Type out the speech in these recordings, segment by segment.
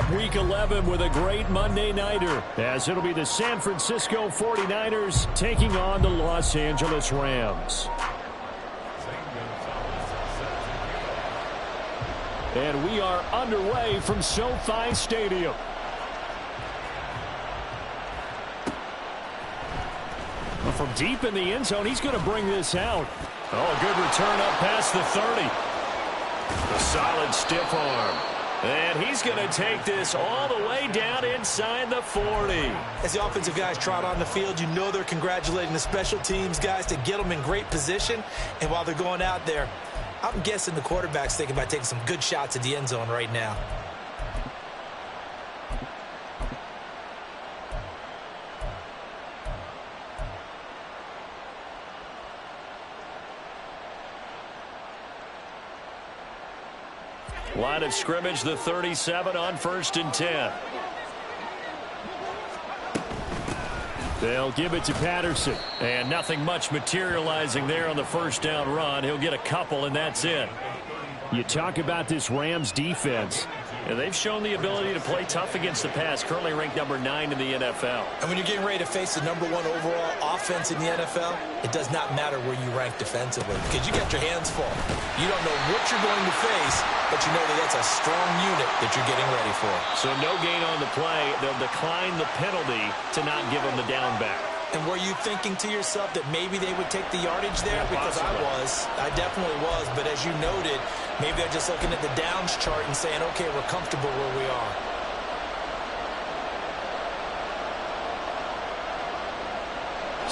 up Week 11 with a great Monday Nighter, as it'll be the San Francisco 49ers taking on the Los Angeles Rams. And we are underway from SoFi Stadium. From deep in the end zone, he's going to bring this out. Oh, a good return up past the 30. A solid stiff arm. And he's going to take this all the way down inside the 40. As the offensive guys trot on the field, you know they're congratulating the special teams guys to get them in great position. And while they're going out there, I'm guessing the quarterback's thinking about taking some good shots at the end zone right now. Line of scrimmage, the 37 on 1st and 10. They'll give it to Patterson. And nothing much materializing there on the first down run. He'll get a couple, and that's it. You talk about this Rams defense. And they've shown the ability to play tough against the pass, currently ranked number 9 in the NFL. And when you're getting ready to face the number 1 overall offense in the NFL, it does not matter where you rank defensively because you got your hands full. You don't know what you're going to face, but you know that that's a strong unit that you're getting ready for. So no gain on the play. They'll decline the penalty to not give them the down back. And were you thinking to yourself that maybe they would take the yardage there? Yeah, because possibly. I definitely was. But as you noted, maybe they're just looking at the downs chart and saying, okay, we're comfortable where we are.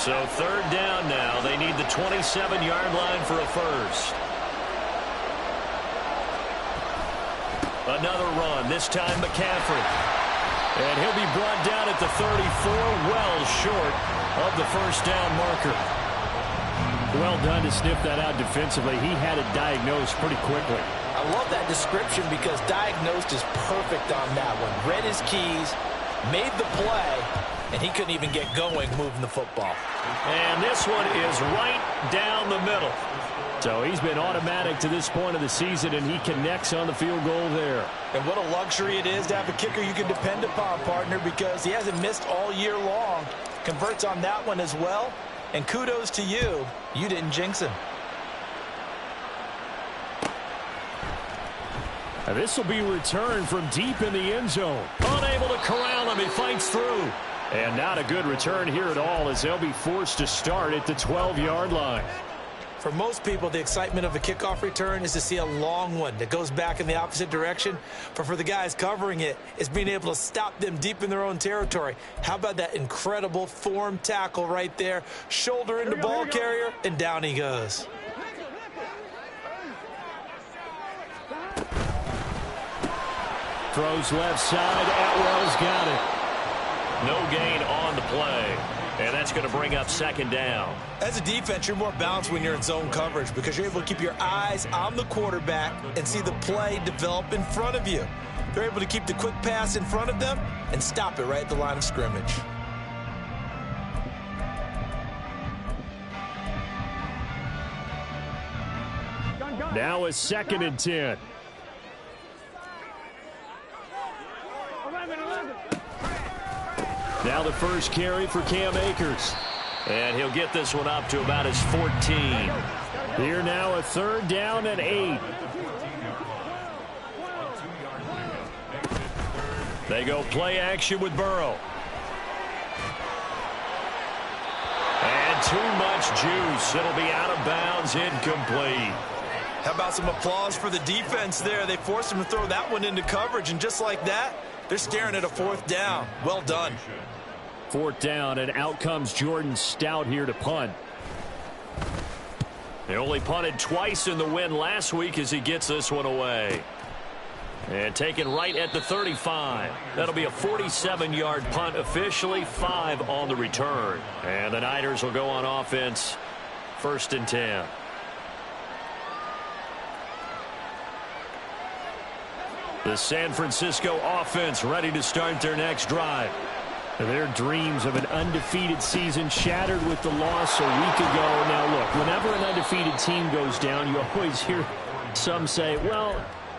So 3rd down now. They need the 27-yard line for a first. Another run, this time McCaffrey. And he'll be brought down at the 34, well short of the first down marker. Well done to sniff that out defensively. He had it diagnosed pretty quickly. I love that description because diagnosed is perfect on that one. Read his keys, made the play, and he couldn't even get going moving the football. And this one is right down the middle. So he's been automatic to this point of the season, and he connects on the field goal there. And what a luxury it is to have a kicker you can depend upon, partner, because he hasn't missed all year long. Converts on that one as well. And kudos to you. You didn't jinx him. Now this will be returned from deep in the end zone. Unable to corral him. He fights through. And not a good return here at all as they'll be forced to start at the 12-yard line. For most people, the excitement of a kickoff return is to see a long one that goes back in the opposite direction. But for the guys covering it, it's being able to stop them deep in their own territory. How about that incredible form tackle right there? Shoulder into ball carrier, and down he goes. Throws left side. Atwell's got it. No gain on the play. And that's going to bring up 2nd down. As a defense, you're more balanced when you're in zone coverage because you're able to keep your eyes on the quarterback and see the play develop in front of you. They're able to keep the quick pass in front of them and stop it right at the line of scrimmage. Now a 2nd and 10. Now the first carry for Cam Akers. And he'll get this one up to about his 14. Here now a 3rd down and 8. They go play action with Burrow. And too much juice. It'll be out of bounds, incomplete. How about some applause for the defense there? They forced him to throw that one into coverage, and just like that, they're staring at a 4th down. Well done. 4th down, and out comes Jordan Stout here to punt. He only punted twice in the win last week as he gets this one away. And taken right at the 35. That'll be a 47-yard punt, officially 5 on the return. And the Niners will go on offense, 1st and 10. The San Francisco offense ready to start their next drive. Their dreams of an undefeated season shattered with the loss a week ago. Now, look, whenever an undefeated team goes down, you always hear some say, well,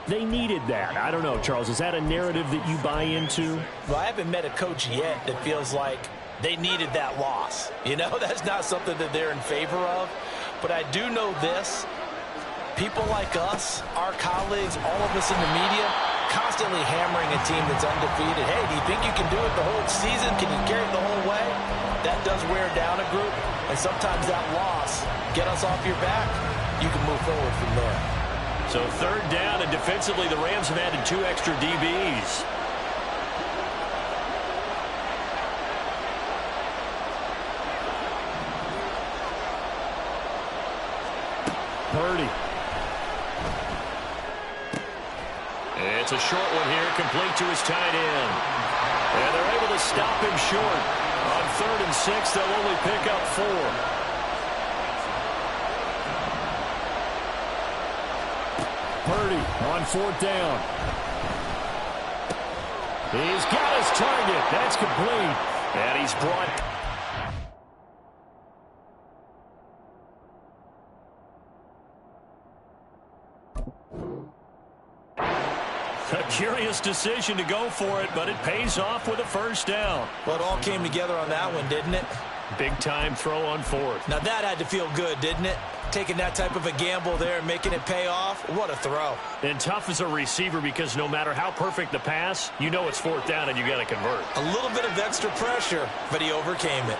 They needed that. I don't know, Charles. Is that a narrative that you buy into? Well, I haven't met a coach yet that feels like they needed that loss. You know, that's not something that they're in favor of. But I do know this. People like us, our colleagues, all of us in the media, constantly hammering a team that's undefeated. Hey, do you think you can do it the whole season? Can you carry it the whole way? That does wear down a group. And sometimes that loss, get us off your back, you can move forward from there. So third down, and defensively, the Rams have added 2 extra DBs. Purdy. It's a short one here, complete to his tight end. And they're able to stop him short. On 3rd and 6, they'll only pick up 4. Purdy on 4th down. He's got his target. That's complete. And he's brought... A curious decision to go for it, but it pays off with a first down. Well, it all came together on that one, didn't it? Big-time throw on 4th. Now, that had to feel good, didn't it? Taking that type of a gamble there and making it pay off. What a throw. And tough as a receiver because no matter how perfect the pass, you know it's 4th down and you got to convert. A little bit of extra pressure, but he overcame it.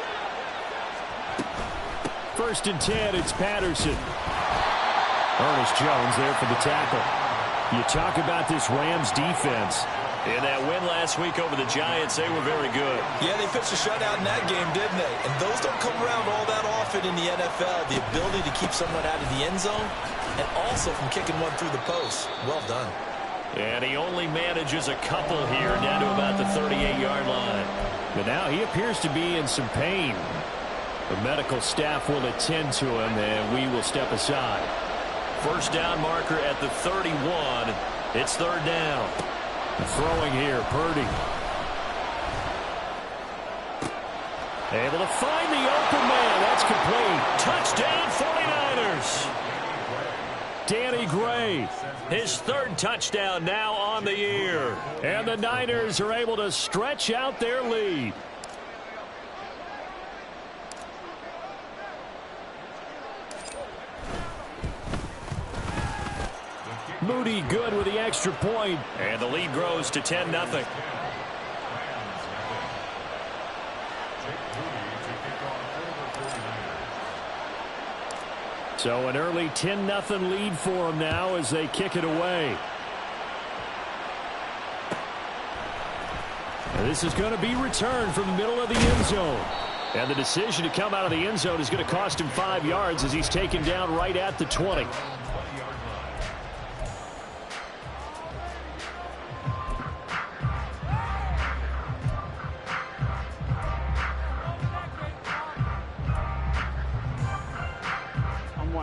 1st and 10, it's Patterson. Ernest Jones there for the tackle. You talk about this Rams defense. In that win last week over the Giants, they were very good. Yeah, they pitched a shutout in that game, didn't they? And those don't come around all that often in the NFL. The ability to keep someone out of the end zone and also from kicking one through the post. Well done. And he only manages a couple here down to about the 38-yard line. But now he appears to be in some pain. The medical staff will attend to him, and we will step aside. First down marker at the 31. It's 3rd down. Throwing here, Purdy. Able to find the open man. That's complete. Touchdown, 49ers. Danny Gray, his 3rd touchdown now on the year. And the Niners are able to stretch out their lead. Moody good with the extra point. And the lead grows to 10-0. So an early 10-0 lead for them now as they kick it away. And this is going to be returned from the middle of the end zone. And the decision to come out of the end zone is going to cost him 5 yards as he's taken down right at the 20.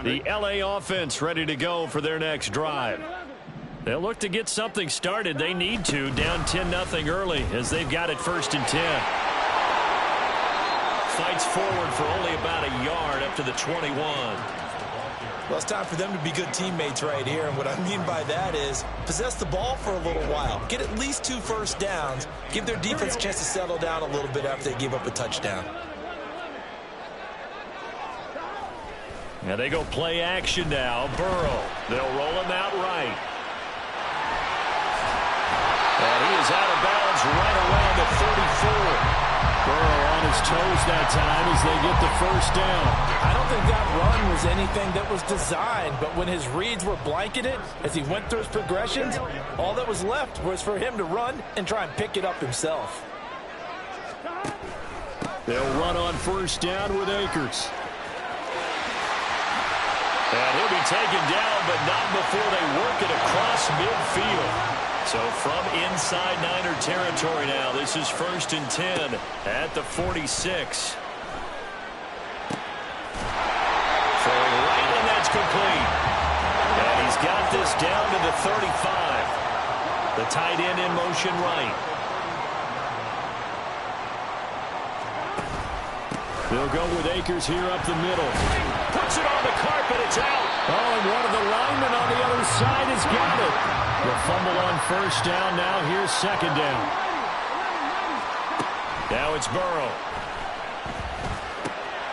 The LA offense ready to go for their next drive. They'll look to get something started. They need to, down 10-0 early as they've got it 1st and 10. Fights forward for only about a yard up to the 21. Well, it's time for them to be good teammates right here. And what I mean by that is possess the ball for a little while. Get at least 2 first downs. Give their defense a chance to settle down a little bit after they give up a touchdown. Now they go play action now. Burrow. They'll roll him out right. And he is out of bounds right around the 34. Burrow on his toes that time as they get the first down. I don't think that run was anything that was designed, but when his reads were blanketed as he went through his progressions, all that was left was for him to run and try and pick it up himself. They'll run on first down with Akers. And he'll be taken down, but not before they work it across midfield. So from inside Niner territory now, this is 1st and 10 at the 46. Throwing right, and that's complete. And he's got this down to the 35. The tight end in motion right. They'll go with Akers here up the middle. Puts it on the carpet. It's out. Oh, and one of the linemen on the other side has got it. The fumble on first down. Now here's second down. Now it's Burrow.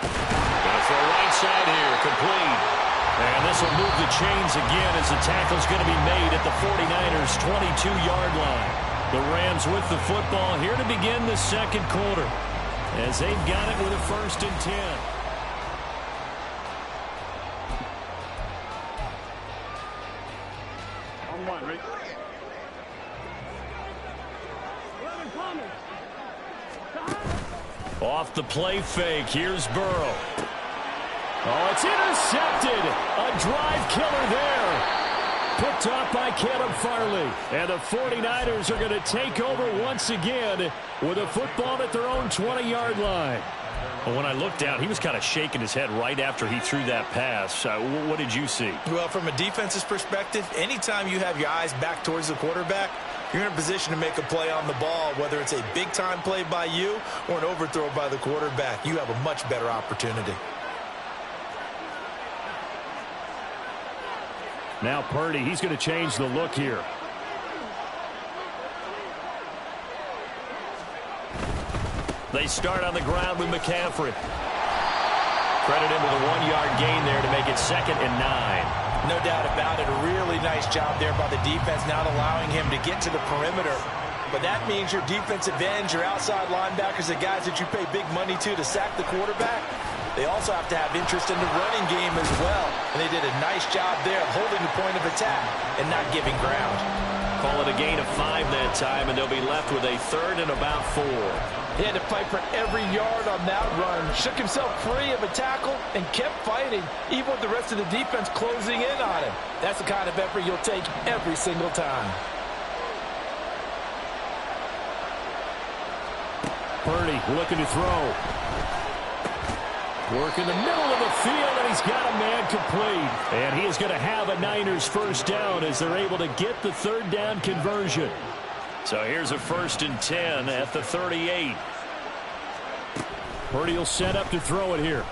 Gonna throw right side here. Complete. And this will move the chains again as the tackle's going to be made at the 49ers' 22-yard line. The Rams with the football here to begin the second quarter as they've got it with a 1st and 10. Off the play fake, here's Burrow. Oh, it's intercepted. A drive killer there. Picked off by Caleb Farley. And the 49ers are going to take over once again with a football at their own 20-yard line. Well, when I looked down, he was kind of shaking his head right after he threw that pass. What did you see? Well, from a defense's perspective, anytime you have your eyes back towards the quarterback, you're in a position to make a play on the ball, whether it's a big-time play by you or an overthrow by the quarterback. You have a much better opportunity. Now Purdy, he's going to change the look here. They start on the ground with McCaffrey. Credit him with a 1-yard gain there to make it 2nd and 9. No doubt about it. A really nice job there by the defense, not allowing him to get to the perimeter. But that means your defensive ends, your outside linebackers, the guys that you pay big money to sack the quarterback, they also have to have interest in the running game as well. And they did a nice job there of holding the point of attack and not giving ground. Call it a gain of 5 that time, and they'll be left with a 3rd and about 4. He had to fight for every yard on that run. Shook himself free of a tackle and kept fighting, even with the rest of the defense closing in on him. That's the kind of effort you'll take every single time. Purdy looking to throw. Work in the middle of the field, and he's got a man complete. And he is going to have a Niners 1st down as they're able to get the 3rd down conversion. So here's a 1st and 10 at the 38. Purdy will set up to throw it here.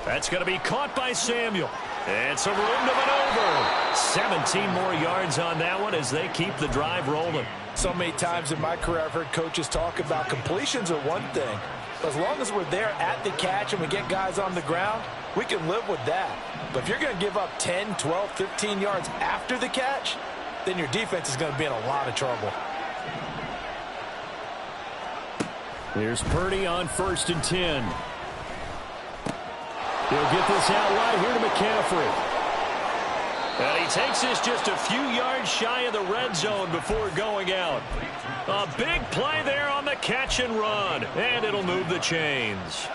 That's going to be caught by Samuel. And some room to maneuver. 17 more yards on that one as they keep the drive rolling. So many times in my career I've heard coaches talk about completions are one thing. As long as we're there at the catch and we get guys on the ground, we can live with that. But if you're going to give up 10, 12, 15 yards after the catch, then your defense is going to be in a lot of trouble. Here's Purdy on 1st and 10. He'll get this out right here to McCaffrey. And he takes this just a few yards shy of the red zone before going out. A big play there on the catch and run. And it'll move the chains.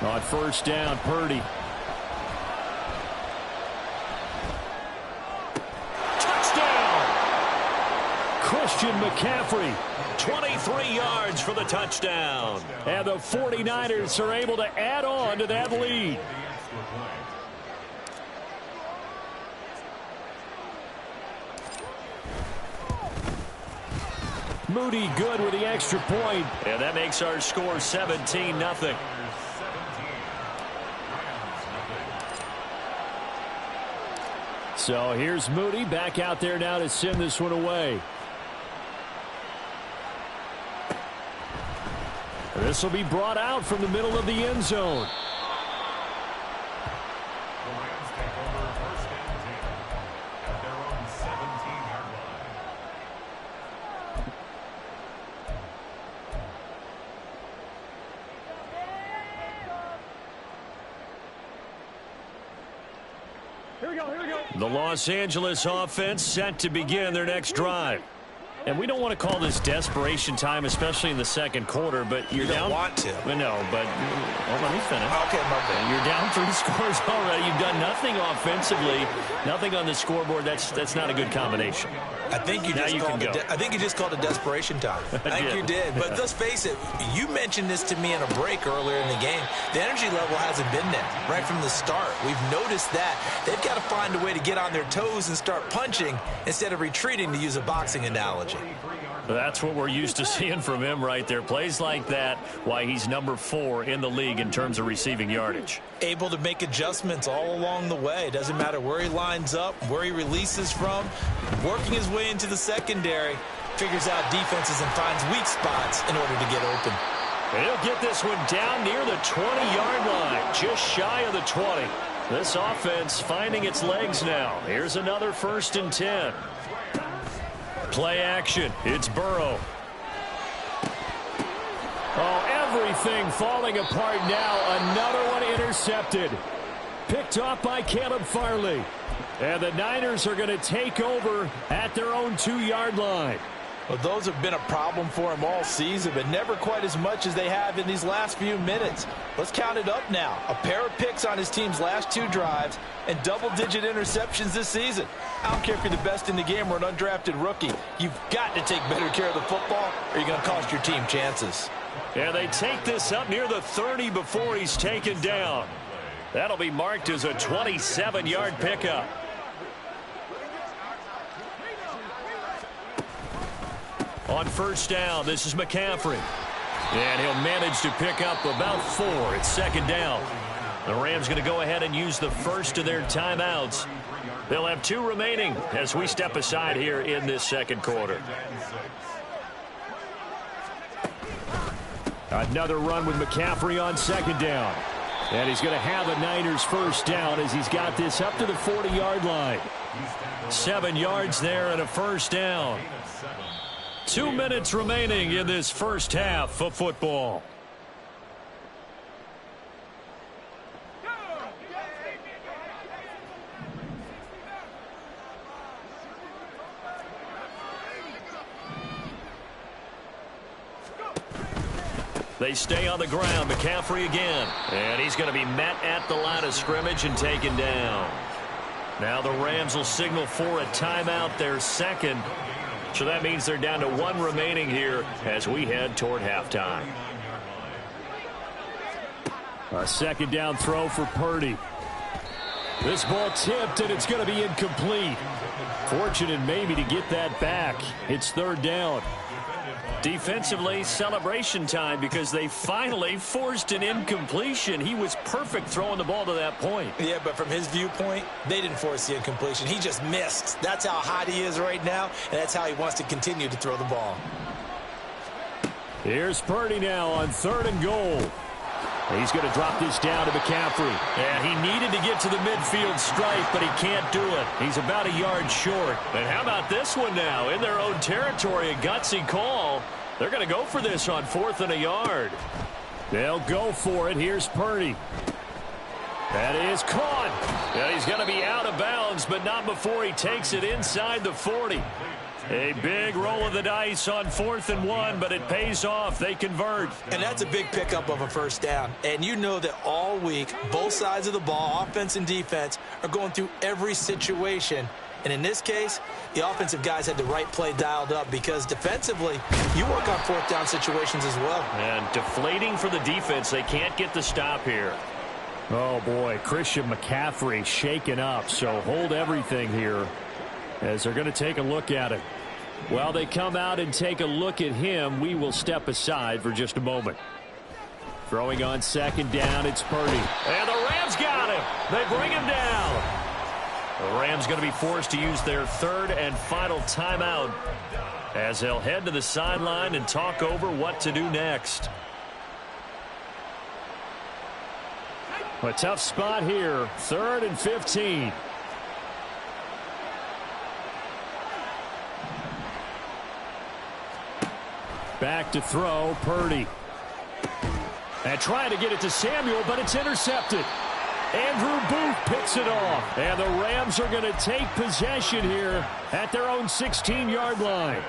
On 1st down, Purdy. Christian McCaffrey, 23 yards for the touchdown. And the 49ers are able to add on to that lead. Moody good with the extra point. And that makes our score 17-0. So here's Moody back out there now to send this one away. This will be brought out from the middle of the end zone. Here we go. The Los Angeles offense set to begin their next drive. And we don't want to call this desperation time, especially in the second quarter, but you're down. You don't want to. No, but let me finish. Okay, my bad. You're down 3 scores already. You've done nothing offensively, nothing on the scoreboard. That's not a good combination. I think you just called it desperation time. I think you did. But let's face it, you mentioned this to me in a break earlier in the game. The energy level hasn't been there right from the start. We've noticed that. They've got to find a way to get on their toes and start punching instead of retreating, to use a boxing analogy. That's what we're used to seeing from him right there. Plays like that, why he's number 4 in the league in terms of receiving yardage. Able to make adjustments all along the way. Doesn't matter where he lines up, where he releases from. Working his way into the secondary, figures out defenses and finds weak spots in order to get open. He'll get this one down near the 20-yard line, just shy of the 20. This offense finding its legs now. Here's another 1st and 10. Play action. It's Burrow. Oh, everything falling apart now. Another one intercepted. Picked off by Caleb Farley. And the Niners are going to take over at their own 2-yard line. Well, those have been a problem for him all season, but never quite as much as they have in these last few minutes. Let's count it up now. A pair of picks on his team's last 2 drives and double-digit interceptions this season. I don't care if you're the best in the game or an undrafted rookie. You've got to take better care of the football or you're going to cost your team chances. Yeah, they take this up near the 30 before he's taken down. That'll be marked as a 27-yard pickup. On 1st down, this is McCaffrey. And he'll manage to pick up about 4. It's 2nd down. The Rams going to go ahead and use the first of their timeouts. They'll have 2 remaining as we step aside here in this second quarter. Another run with McCaffrey on 2nd down. And he's going to have a Niners 1st down as he's got this up to the 40-yard line. 7 yards there and a 1st down. 2 minutes remaining in this first half of football. They stay on the ground. McCaffrey again. And he's going to be met at the line of scrimmage and taken down. Now the Rams will signal for a timeout, their 2nd. So that means they're down to 1 remaining here as we head toward halftime. A 2nd down throw for Purdy. This ball tipped, and it's going to be incomplete. Fortunate maybe to get that back. It's 3rd down. Defensively, celebration time because they finally forced an incompletion. He was perfect throwing the ball to that point. Yeah, but from his viewpoint, they didn't force the incompletion. He just missed. That's how hot he is right now, and that's how he wants to continue to throw the ball. Here's Purdy now on 3rd and goal. He's going to drop this down to McCaffrey. And he needed to get to the midfield stripe, but he can't do it. He's about a yard short. And how about this one now? In their own territory, a gutsy call. They're going to go for this on 4th and a yard. They'll go for it. Here's Purdy. That is caught. And he's going to be out of bounds, but not before he takes it inside the 40. A big roll of the dice on 4th and 1, but it pays off. They convert. And that's a big pickup of a 1st down. And you know that all week, both sides of the ball, offense and defense, are going through every situation. And in this case, the offensive guys had the right play dialed up because defensively, you work on 4th down situations as well. And deflating for the defense. They can't get the stop here. Oh, boy, Christian McCaffrey shaken up. So hold everything here as they're going to take a look at it. While they come out and take a look at him, we will step aside for just a moment. Throwing on 2nd down, it's Purdy. And the Rams got him. They bring him down. The Rams going to be forced to use their 3rd and final timeout as they'll head to the sideline and talk over what to do next. A tough spot here. 3rd and 15. Back to throw, Purdy. And trying to get it to Samuel, but it's intercepted. Andrew Booth picks it off. And the Rams are going to take possession here at their own 16-yard line.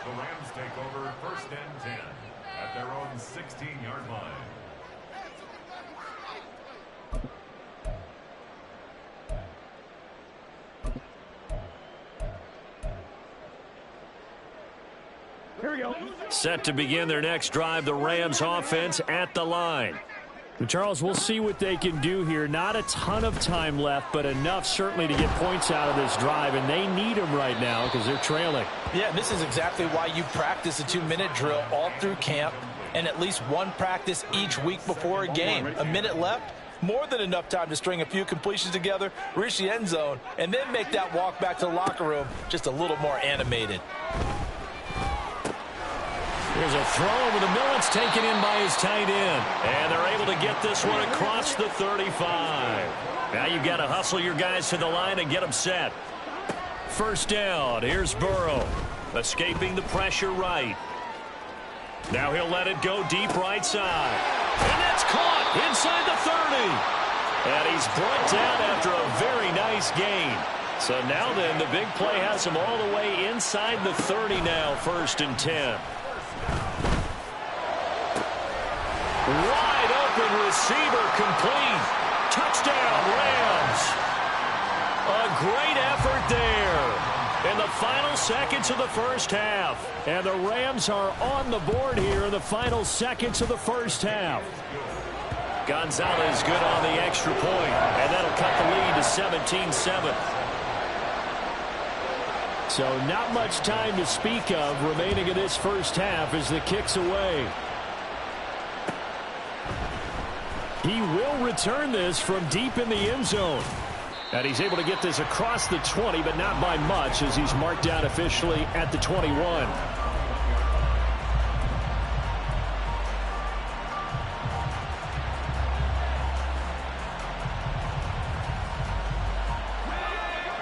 The Rams take over 1st and 10 at their own 16-yard line. Here we go. Set to begin their next drive, the Rams offense at the line. Charles, we'll see what they can do here. Not a ton of time left, but enough certainly to get points out of this drive, and they need them right now because they're trailing. Yeah, this is exactly why you practice a 2-minute drill all through camp and at least one practice each week before a game. A minute left, more than enough time to string a few completions together, reach the end zone, and then make that walk back to the locker room just a little more animated. There's a throw over the middle. It's taken in by his tight end. And they're able to get this one across the 35. Now you've got to hustle your guys to the line and get them set. First down. Here's Burrow. Escaping the pressure right. Now he'll let it go deep right side. And that's caught inside the 30. And he's brought down after a very nice gain. So now then, the big play has him all the way inside the 30 now, 1st and 10. Wide open receiver complete. Touchdown, Rams. A great effort there in the final seconds of the first half. And the Rams are on the board here in the final seconds of the first half. Gonzalez good on the extra point, and that'll cut the lead to 17-7. So not much time to speak of remaining in this first half as the kick's away. He will return this from deep in the end zone. And he's able to get this across the 20, but not by much as he's marked down officially at the 21.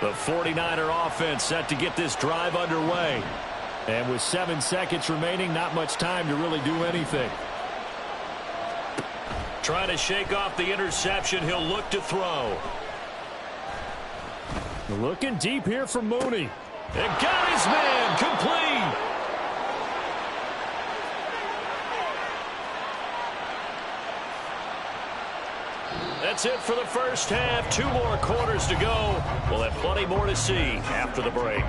The 49er offense set to get this drive underway. And with 7 seconds remaining, not much time to really do anything. Trying to shake off the interception. He'll look to throw. Looking deep here for Mooney. And got his man complete. That's it for the first half. 2 more quarters to go. We'll have plenty more to see after the break.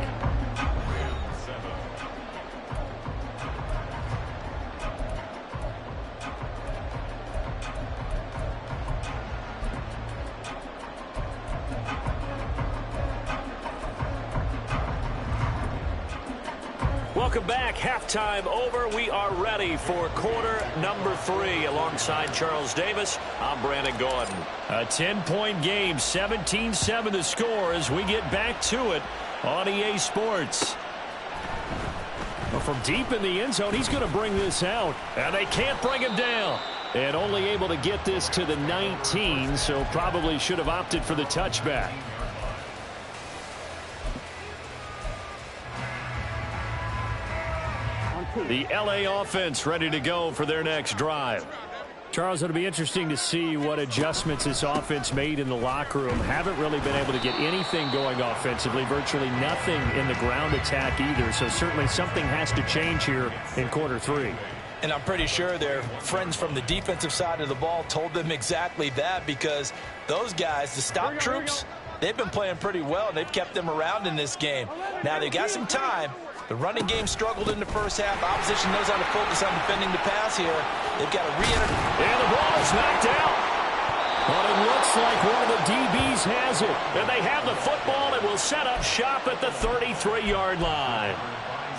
Welcome back. Halftime over. We are ready for quarter number 3. Alongside Charles Davis, I'm Brandon Gordon. A 10-point game, 17-7 the score as we get back to it on EA Sports. Well, from deep in the end zone, he's going to bring this out. And they can't bring him down. And only able to get this to the 19, so probably should have opted for the touchback. The LA offense ready to go for their next drive. Charles, it'll be interesting to see what adjustments this offense made in the locker room. Haven't really been able to get anything going offensively, virtually nothing in the ground attack either. So certainly something has to change here in quarter 3. And I'm pretty sure their friends from the defensive side of the ball told them exactly that, because those guys, the stop troops, they've been playing pretty well, and they've kept them around in this game. Now they've got some time. The running game struggled in the first half. Opposition knows how to focus on defending the pass here. They've got to re-enter. And the ball is knocked out. But it looks like one of the DBs has it. And they have the football and will set up shop at the 33-yard line.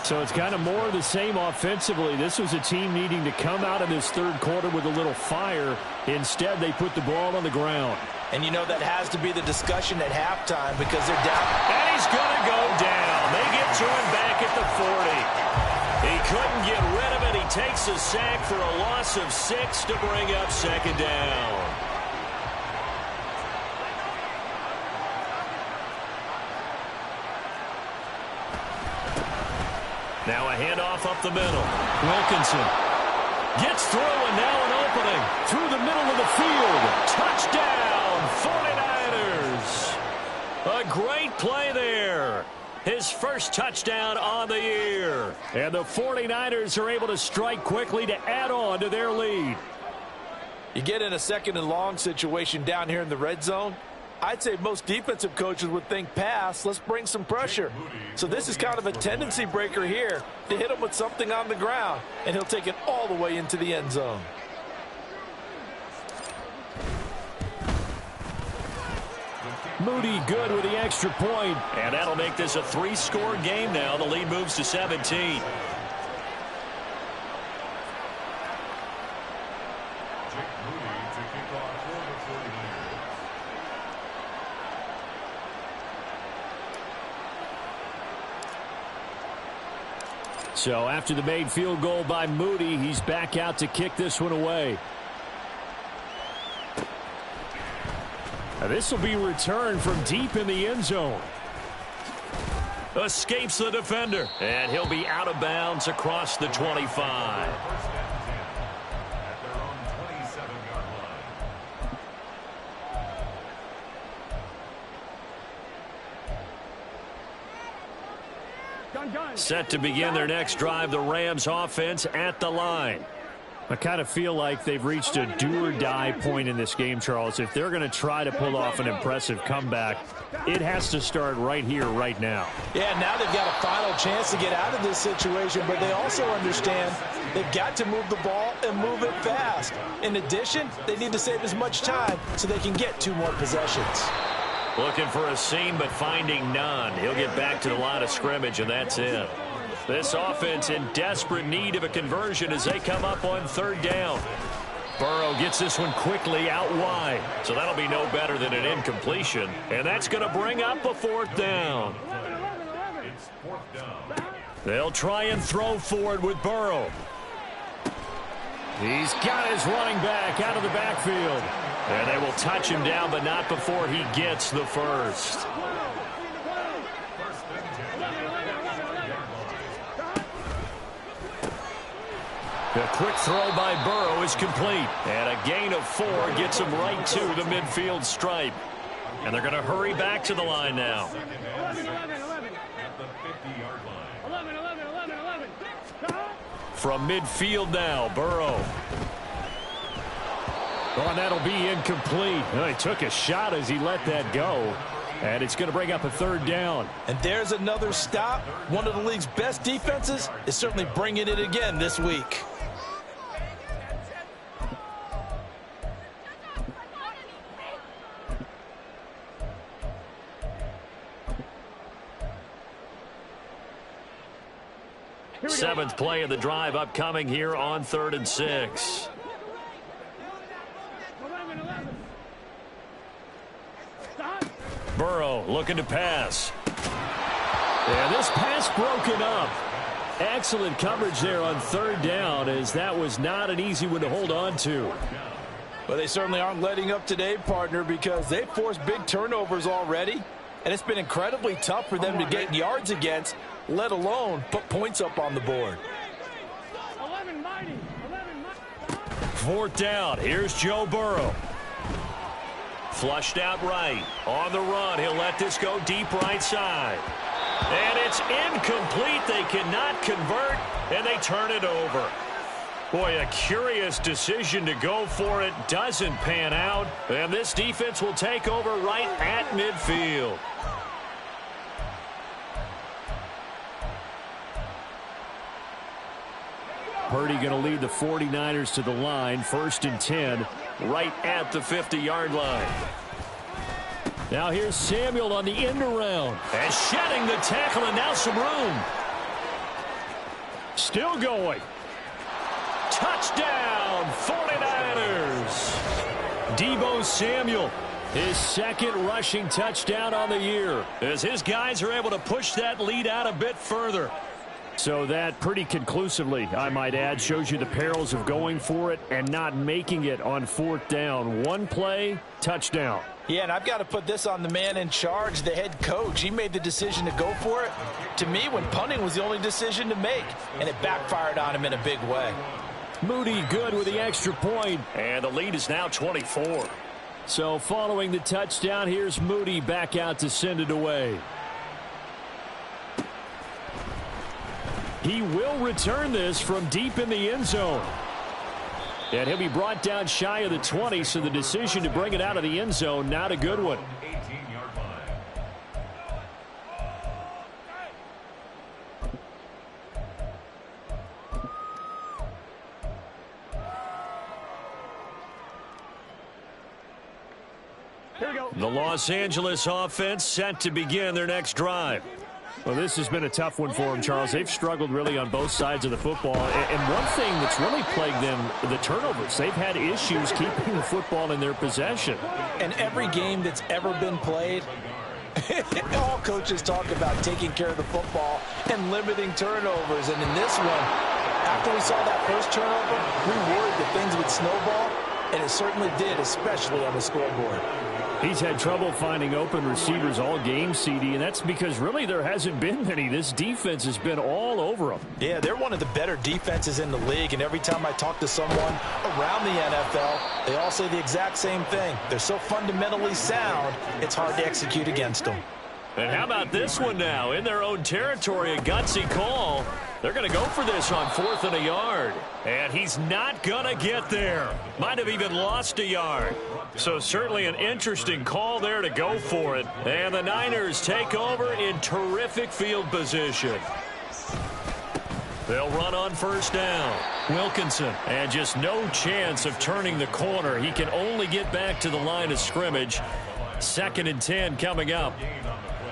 So it's kind of more of the same offensively. This was a team needing to come out in this third quarter with a little fire. Instead, they put the ball on the ground. And you know that has to be the discussion at halftime because they're down. And he's going to go down. They get to him back at the 40. He couldn't get rid of it. He takes a sack for a loss of 6 to bring up second down. Now a handoff up the middle. Wilkinson gets through, and now an opening through the middle of the field. Touchdown, 49ers. A great play there. his first touchdown on the year. And the 49ers are able to strike quickly to add on to their lead. You get in a second and long situation down here in the red zone, I'd say most defensive coaches would think pass, let's bring some pressure. So this is kind of a tendency breaker here to hit him with something on the ground, and he'll take it all the way into the end zone. Moody good with the extra point. And that'll make this a 3-score game now. The lead moves to 17. So after the made field goal by Moody, he's back out to kick this one away. Now this will be returned from deep in the end zone. Escapes the defender, and he'll be out of bounds across the 25. Set to begin their next drive, the Rams offense at the line. I kind of feel like they've reached a do-or-die point in this game, Charles. If they're going to try to pull off an impressive comeback, it has to start right here, right now. Yeah, now they've got a final chance to get out of this situation, but they also understand they've got to move the ball and move it fast. In addition, they need to save as much time so they can get 2 more possessions. Looking for a seam, but finding none. He'll get back to the line of scrimmage, and that's it. This offense in desperate need of a conversion as they come up on 3rd down. Burrow gets this one quickly out wide. So that'll be no better than an incompletion. And that's going to bring up a 4th down. They'll try and throw forward with Burrow. He's got his running back out of the backfield. And they will touch him down, but not before he gets the first. The quick throw by Burrow is complete. And a gain of 4 gets him right to the midfield stripe. And they're going to hurry back to the line now. From midfield now, Burrow. Oh, and that'll be incomplete. Well, he took a shot as he let that go. And it's going to bring up a 3rd down. And there's another stop. One of the league's best defenses is certainly bringing it again this week. Seventh play of the drive upcoming here on 3rd and 6. Burrow looking to pass. And this pass broken up. Excellent coverage there on 3rd down, as that was not an easy one to hold on to. But they certainly aren't letting up today, partner, because they've forced big turnovers already. And it's been incredibly tough for them to get yards against, let alone put points up on the board. 4th down. Here's Joe Burrow. Flushed out right. On the run, he'll let this go deep right side. And it's incomplete. They cannot convert, and they turn it over. Boy, a curious decision to go for it. Doesn't pan out. And this defense will take over right at midfield. Purdy going to lead the 49ers to the line. 1st and 10, right at the 50-yard line. Now here's Samuel on the end around. And shedding the tackle, and now some room. Still going. Touchdown, 49ers. Deebo Samuel, his 2nd rushing touchdown on the year, as his guys are able to push that lead out a bit further. So that pretty conclusively, I might add, shows you the perils of going for it and not making it on 4th down. One play, touchdown. Yeah, and I've got to put this on the man in charge, the head coach. He made the decision to go for it. To me, when punting was the only decision to make, and it backfired on him in a big way. Moody good with the extra point, and the lead is now 24. So following the touchdown, here's Moody back out to send it away. He will return this from deep in the end zone. And he'll be brought down shy of the 20, so the decision to bring it out of the end zone, not a good one. 18-yard line. The Los Angeles offense set to begin their next drive. Well, this has been a tough one for them, Charles. They've struggled really on both sides of the football. And one thing that's really plagued them, the turnovers. They've had issues keeping the football in their possession. And every game that's ever been played, all coaches talk about taking care of the football and limiting turnovers. And in this one, after we saw that first turnover, we worried that things would snowball, and it certainly did, especially on the scoreboard. He's had trouble finding open receivers all game, CD, and that's because really there hasn't been many. This defense has been all over them. Yeah, they're one of the better defenses in the league, and every time I talk to someone around the NFL, they all say the exact same thing. They're so fundamentally sound, it's hard to execute against them. And how about this one now? In their own territory, a gutsy call. They're going to go for this on 4th and a yard. And he's not going to get there. Might have even lost a yard. So certainly an interesting call there to go for it. And the Niners take over in terrific field position. They'll run on first down. Wilkinson, and just no chance of turning the corner. He can only get back to the line of scrimmage. 2nd and 10 coming up.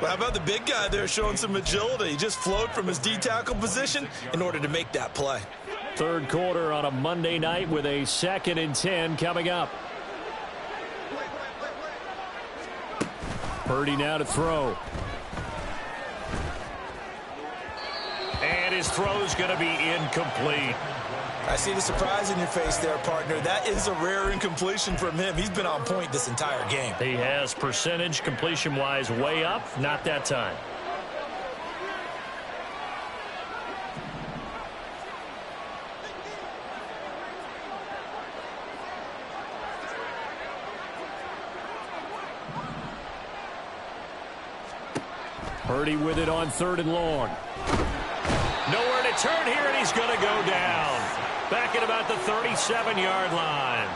Well, how about the big guy there showing some agility? He just flowed from his D-tackle position in order to make that play. 3rd quarter on a Monday night with a 2nd and 10 coming up. Purdy now to throw. And his throw's going to be incomplete. I see the surprise in your face there, partner. That is a rare incompletion from him. He's been on point this entire game. He has percentage completion-wise way up. Not that time. Purdy with it on 3rd and long. Nowhere to turn here, and he's going to go down. Back at about the 37-yard line.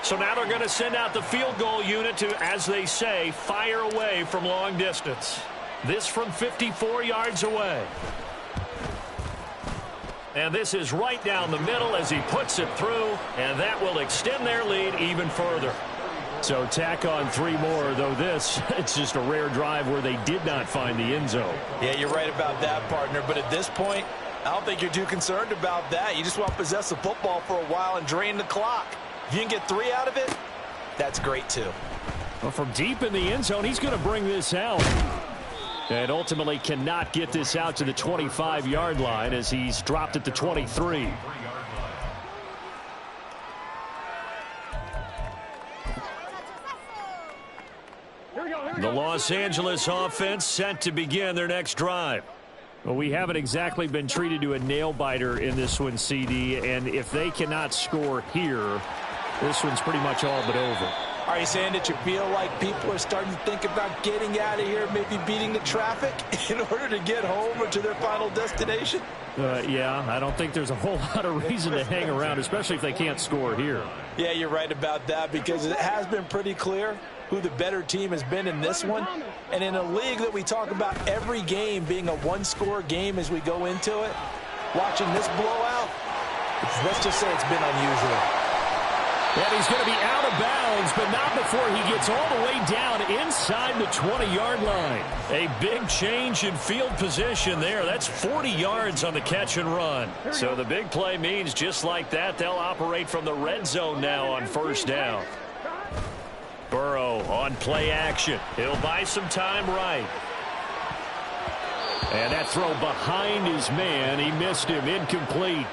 So now they're going to send out the field goal unit to, as they say, fire away from long distance. This from 54 yards away. And this is right down the middle as he puts it through, and that will extend their lead even further. So tack on 3 more, though this, it's just a rare drive where they did not find the end zone. Yeah, you're right about that, partner. But at this point, I don't think you're too concerned about that. You just want to possess the football for a while and drain the clock. If you can get 3 out of it, that's great, too. Well, from deep in the end zone, he's going to bring this out. And ultimately cannot get this out to the 25-yard line as he's dropped at the 23. The Los Angeles offense set to begin their next drive. Well, we haven't exactly been treated to a nail-biter in this one, CD, and if they cannot score here, this one's pretty much all but over. Are you saying that you feel like people are starting to think about getting out of here, maybe beating the traffic in order to get home or to their final destination? Yeah, I don't think there's a whole lot of reason to hang around, especially if they can't score here. Yeah, you're right about that, because it has been pretty clear who the better team has been in this one. And in a league that we talk about every game being a one-score game as we go into it, watching this blowout, let's just say it's been unusual. And he's going to be out of bounds, but not before he gets all the way down inside the 20-yard line. A big change in field position there. That's 40 yards on the catch and run. So the big play means just like that, they'll operate from the red zone now on first down. Burrow on play action. He'll buy some time right. And that throw behind his man. He missed him. Incomplete.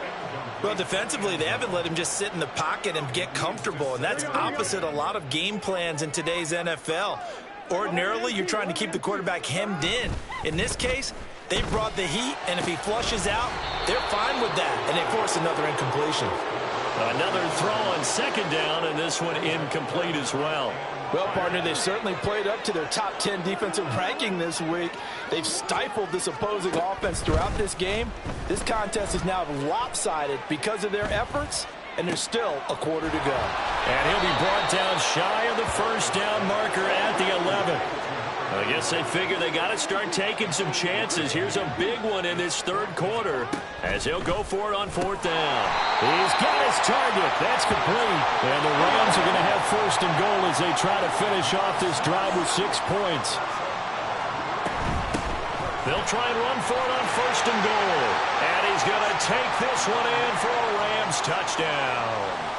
Well, defensively, they haven't let him just sit in the pocket and get comfortable, and that's opposite a lot of game plans in today's NFL. Ordinarily, you're trying to keep the quarterback hemmed in. In this case, they brought the heat, and if he flushes out, they're fine with that, and they force another incompletion. Another throw on second down, and this one incomplete as well. Well, partner, they've certainly played up to their top 10 defensive ranking this week. They've stifled this opposing offense throughout this game. This contest is now lopsided because of their efforts, and there's still a quarter to go. And he'll be brought down shy of the first down marker at the 11. I guess they figure they got to start taking some chances. Here's a big one in this third quarter as he'll go for it on fourth down. He's got his target. That's complete. And the Rams are going to have first and goal as they try to finish off this drive with 6 points. They'll try and run for it on first and goal. And he's going to take this one in for a Rams touchdown.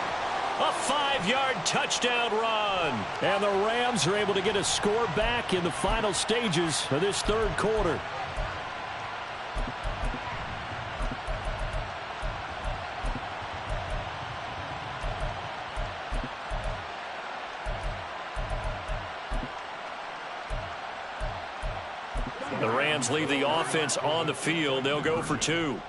A 5-yard touchdown run. And the Rams are able to get a score back in the final stages of this third quarter. The Rams leave the offense on the field. They'll go for 2.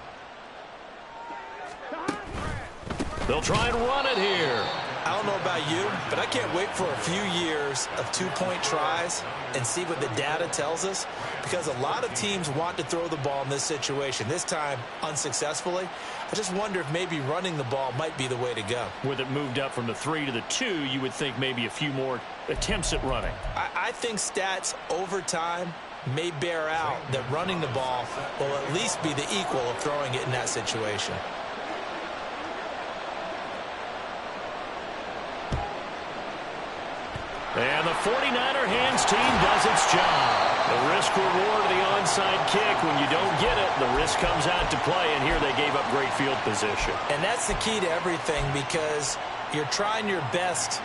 They'll try and run it here. I don't know about you, but I can't wait for a few years of 2-point tries and see what the data tells us, because a lot of teams want to throw the ball in this situation, this time unsuccessfully. I just wonder if maybe running the ball might be the way to go. With it moved up from the 3 to the 2, you would think maybe a few more attempts at running. I think stats over time may bear out that running the ball will at least be the equal of throwing it in that situation. And the 49er hands team does its job. The risk-reward of the onside kick. When you don't get it, the risk comes out to play, and here they gave up great field position. And that's the key to everything, because you're trying your best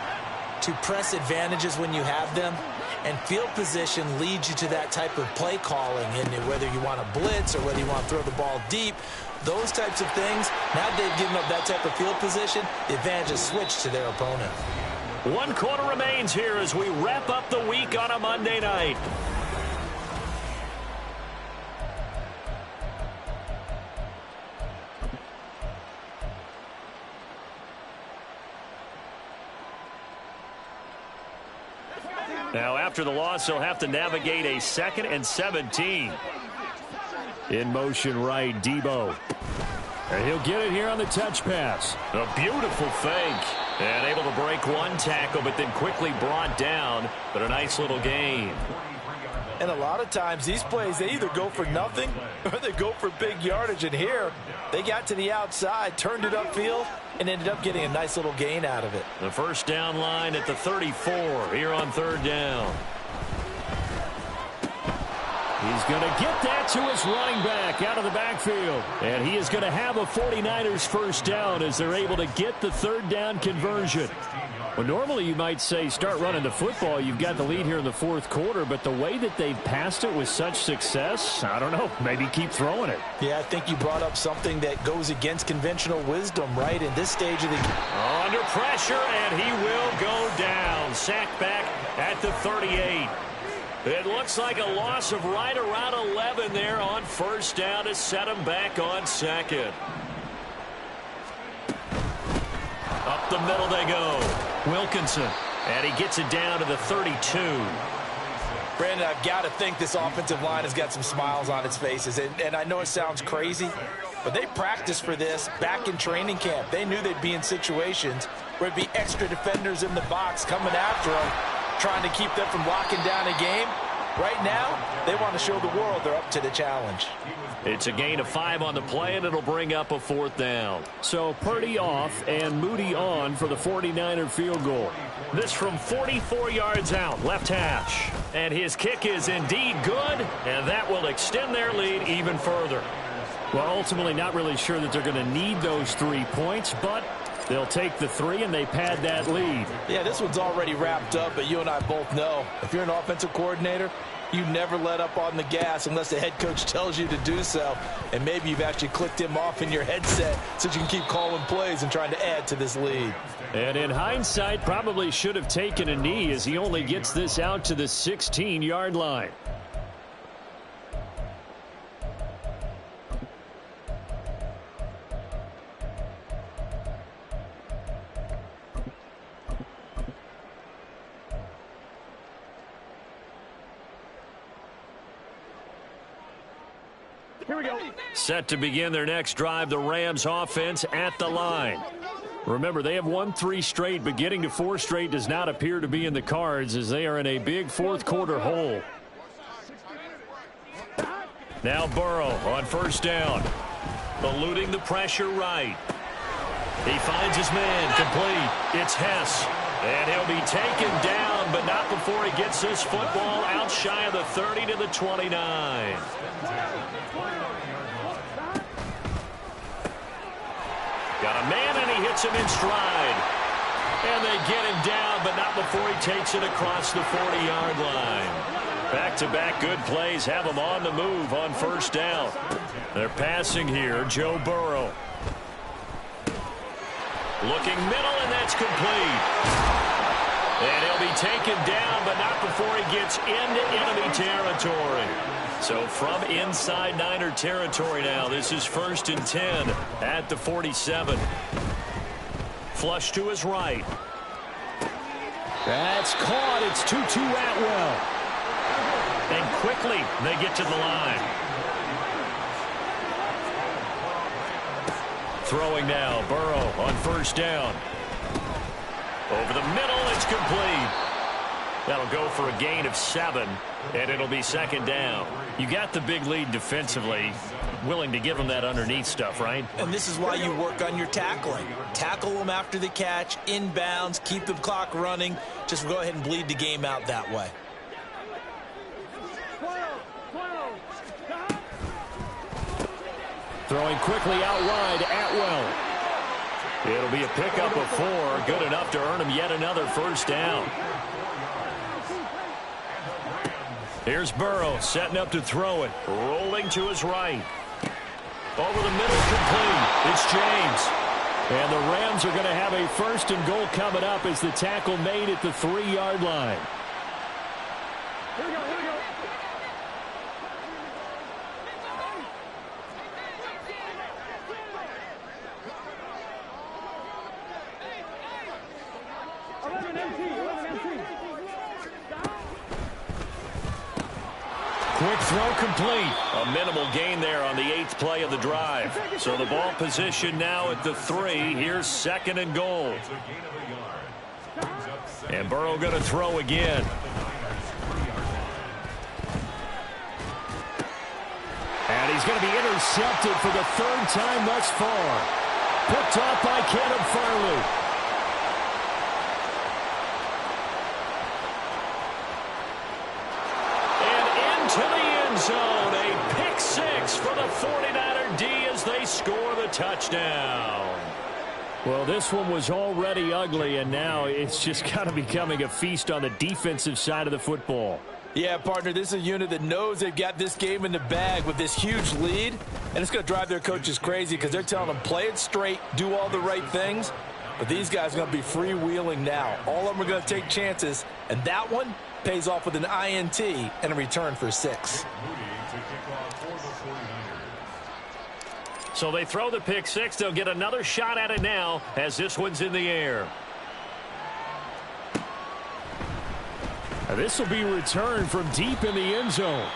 to press advantages when you have them, and field position leads you to that type of play calling, and whether you want to blitz or whether you want to throw the ball deep, those types of things. Now they've given up that type of field position, the advantage is switched to their opponent. 1 quarter remains here as we wrap up the week on a Monday night. Now, after the loss, they'll have to navigate a 2nd and 17. In motion right, Debo. And he'll get it here on the touch pass. A beautiful fake. And able to break one tackle, but then quickly brought down. But a nice little gain. And a lot of times these plays, they either go for nothing or they go for big yardage. And here, they got to the outside, turned it upfield, and ended up getting a nice little gain out of it. The first down line at the 34 here on third down. He's going to get that to his running back out of the backfield. And he is going to have a 49ers first down as they're able to get the third down conversion. Well, normally you might say start running the football. You've got the lead here in the fourth quarter, but the way that they've passed it with such success, I don't know, maybe keep throwing it. Yeah, I think you brought up something that goes against conventional wisdom, right, in this stage of the game. Under pressure, and he will go down. Sacked back at the 38. It looks like a loss of right around 11 there on first down to set him back on second. Up the middle they go. Wilkinson. And he gets it down to the 32. Brandon, I've got to think this offensive line has got some smiles on its faces. And I know it sounds crazy, but they practiced for this back in training camp. They knew they'd be in situations where it'd be extra defenders in the box coming after them, trying to keep them from locking down a game. Right now, they want to show the world they're up to the challenge. It's a gain of 5 on the play, and it'll bring up a fourth down. So Purdy off and Moody on for the 49er field goal. This from 44 yards out, left hash. And his kick is indeed good, and that will extend their lead even further. Well, ultimately not really sure that they're going to need those 3 points, but they'll take the 3 and they pad that lead. Yeah, this one's already wrapped up, but you and I both know if you're an offensive coordinator, you never let up on the gas unless the head coach tells you to do so. And maybe you've actually clicked him off in your headset so you can keep calling plays and trying to add to this lead. And in hindsight, probably should have taken a knee as he only gets this out to the 16-yard line. Here we go. Set to begin their next drive, the Rams offense at the line. Remember, they have won 3 straight, but getting to 4 straight does not appear to be in the cards as they are in a big fourth quarter hole. Now Burrow on first down. Eluding the pressure right. He finds his man complete. It's Hess. And he'll be taken down, but not before he gets this football out shy of the 30 to the 29. Got a man, and he hits him in stride. And they get him down, but not before he takes it across the 40-yard line. Back-to-back good plays have him on the move on first down. They're passing here, Joe Burrow. Looking middle, and that's complete. And he'll be taken down, but not before he gets into enemy territory. So from inside Niner territory now, this is 1st and 10 at the 47. Flush to his right. That's caught. It's 2-2 Atwell. And quickly they get to the line. Throwing now, Burrow on first down. Over the middle, it's complete. That'll go for a gain of 7, and it'll be 2nd down. You got the big lead defensively. Willing to give them that underneath stuff, right? And this is why you work on your tackling. Tackle them after the catch, inbounds, keep the clock running. Just go ahead and bleed the game out that way. Throwing quickly out wide, Atwell. It'll be a pickup of 4, good enough to earn him yet another first down. Here's Burrow setting up to throw it, rolling to his right. Over the middle, complete. It's James. And the Rams are going to have a 1st and goal coming up as the tackle made at the 3-yard line. Here we go, here we go. Quick throw complete. A minimal gain there on the 8th play of the drive. So the ball position now at the 3. Here's 2nd and goal. And Burrow going to throw again. And he's going to be intercepted for the 3rd time thus far. Picked off by Caleb Farley. To the end zone, a pick 6 for the 49er D as they score the touchdown. Well, this one was already ugly, and now it's just kind of becoming a feast on the defensive side of the football. Yeah, partner, this is a unit that knows they've got this game in the bag with this huge lead, and it's going to drive their coaches crazy because they're telling them play it straight, do all the right things, but these guys are going to be freewheeling now. All of them are going to take chances, and that one pays off with an INT and a return for 6. So they throw the pick 6. They'll get another shot at it now as this one's in the air. This will be returned from deep in the end zone.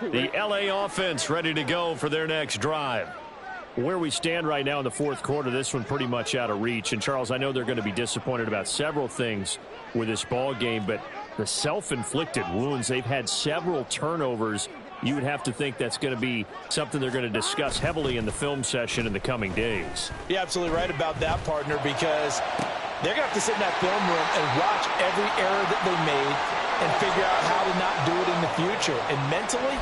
The LA offense ready to go for their next drive. Where we stand right now in the 4th quarter, this one pretty much out of reach. And, Charles, I know they're going to be disappointed about several things with this ball game, but the self-inflicted wounds, they've had several turnovers. You would have to think that's going to be something they're going to discuss heavily in the film session in the coming days. You're absolutely right about that, partner, because they're going to have to sit in that film room and watch every error that they made and figure out how to not do it in the future. And mentally,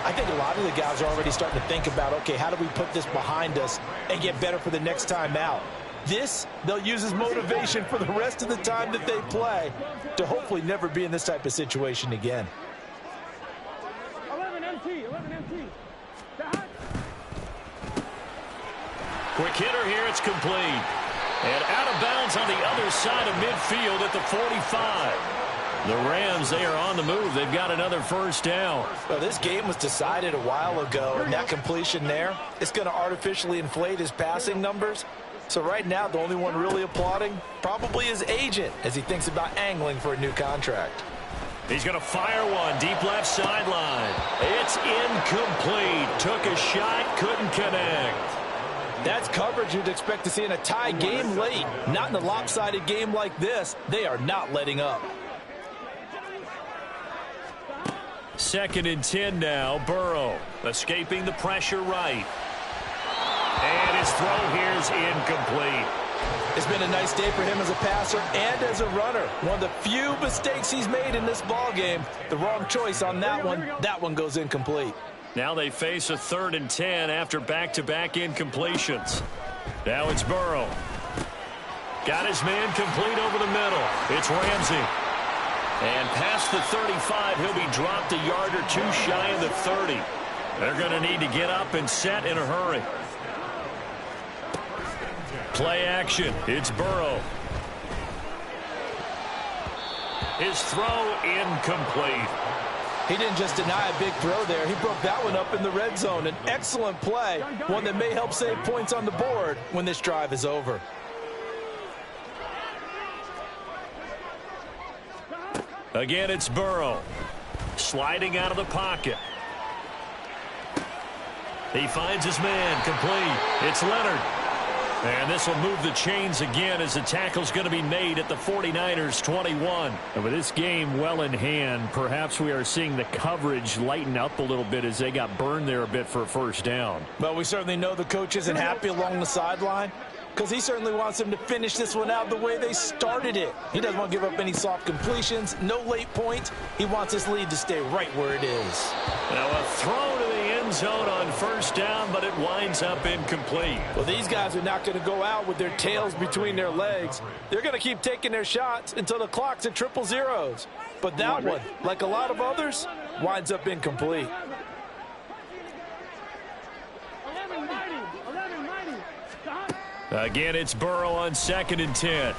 I think a lot of the guys are already starting to think about, okay, how do we put this behind us and get better for the next time out? This, they'll use as motivation for the rest of the time that they play to hopefully never be in this type of situation again. 11 MT. Quick hitter here, it's complete. And out of bounds on the other side of midfield at the 45. The Rams, they are on the move. They've got another first down. Well, this game was decided a while ago, and that completion there, it's going to artificially inflate his passing numbers. So right now, the only one really applauding probably his agent as he thinks about angling for a new contract. He's going to fire one deep left sideline. It's incomplete. Took a shot, couldn't connect. That's coverage you'd expect to see in a tie game late. Not in a lopsided game like this. They are not letting up. 2nd and 10 now. Burrow escaping the pressure right. And his throw here is incomplete. It's been a nice day for him as a passer and as a runner. One of the few mistakes he's made in this ball game. The wrong choice on that one. That one goes incomplete. Now they face a 3rd and 10 after back-to-back incompletions. Now it's Burrow. Got his man complete over the middle. It's Ramsey. And past the 35, he'll be dropped a yard or two shy of the 30. They're going to need to get up and set in a hurry. Play action. It's Burrow. His throw incomplete. He didn't just deny a big throw there. He broke that one up in the red zone. An excellent play, one that may help save points on the board when this drive is over. Again, it's Burrow. Sliding out of the pocket. He finds his man complete. It's Leonard. And this will move the chains again as the tackle's going to be made at the 49ers 21. And with this game well in hand, perhaps we are seeing the coverage lighten up a little bit as they got burned there a bit for a first down. Well, we certainly know the coach isn't happy along the sideline because he certainly wants them to finish this one out the way they started it. He doesn't want to give up any soft completions, no late points. He wants his lead to stay right where it is. Now a throw to the end zone on first down, but it winds up incomplete. Well, these guys are not going to go out with their tails between their legs. They're going to keep taking their shots until the clock's at 000. But that one, like a lot of others, winds up incomplete. Again, it's Burrow on 2nd and 10.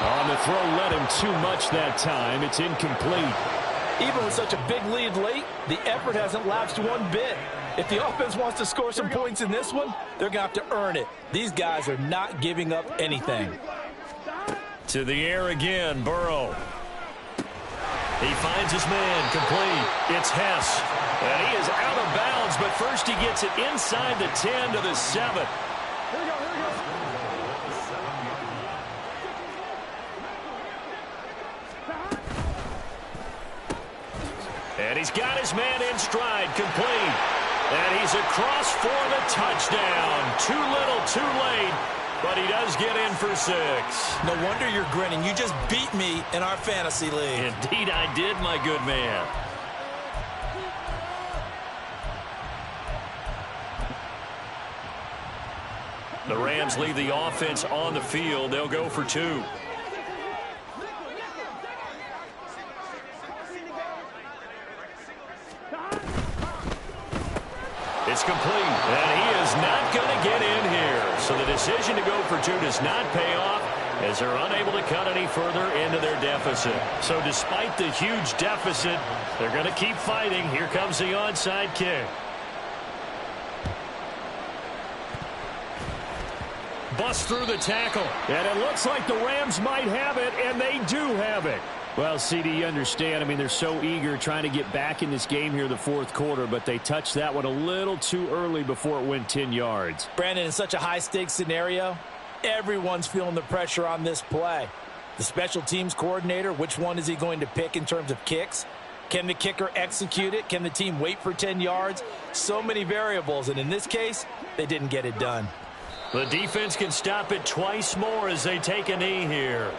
On the throw, led him too much that time. It's incomplete. Even with such a big lead late, the effort hasn't lapsed one bit. If the offense wants to score some points in this one, they're going to have to earn it. These guys are not giving up anything. To the air again, Burrow. He finds his man complete. It's Hess. And he is out of bounds, but first he gets it inside the 10 to the 7. And he's got his man in stride, complete. And he's across for the touchdown. Too little, too late, but he does get in for 6. No wonder you're grinning. You just beat me in our fantasy league. Indeed I did, my good man. The Rams leave the offense on the field. They'll go for 2. It's complete, and he is not going to get in here. So the decision to go for 2 does not pay off as they're unable to cut any further into their deficit. So despite the huge deficit, they're going to keep fighting. Here comes the onside kick. Bust through the tackle, and it looks like the Rams might have it, and they do have it. Well, CD, you understand. I mean, they're so eager trying to get back in this game here in the fourth quarter, but they touched that one a little too early before it went 10 yards. Brandon, in such a high-stakes scenario, everyone's feeling the pressure on this play. The special teams coordinator, which one is he going to pick in terms of kicks? Can the kicker execute it? Can the team wait for 10 yards? So many variables, and in this case, they didn't get it done. The defense can stop it twice more as they take a knee here.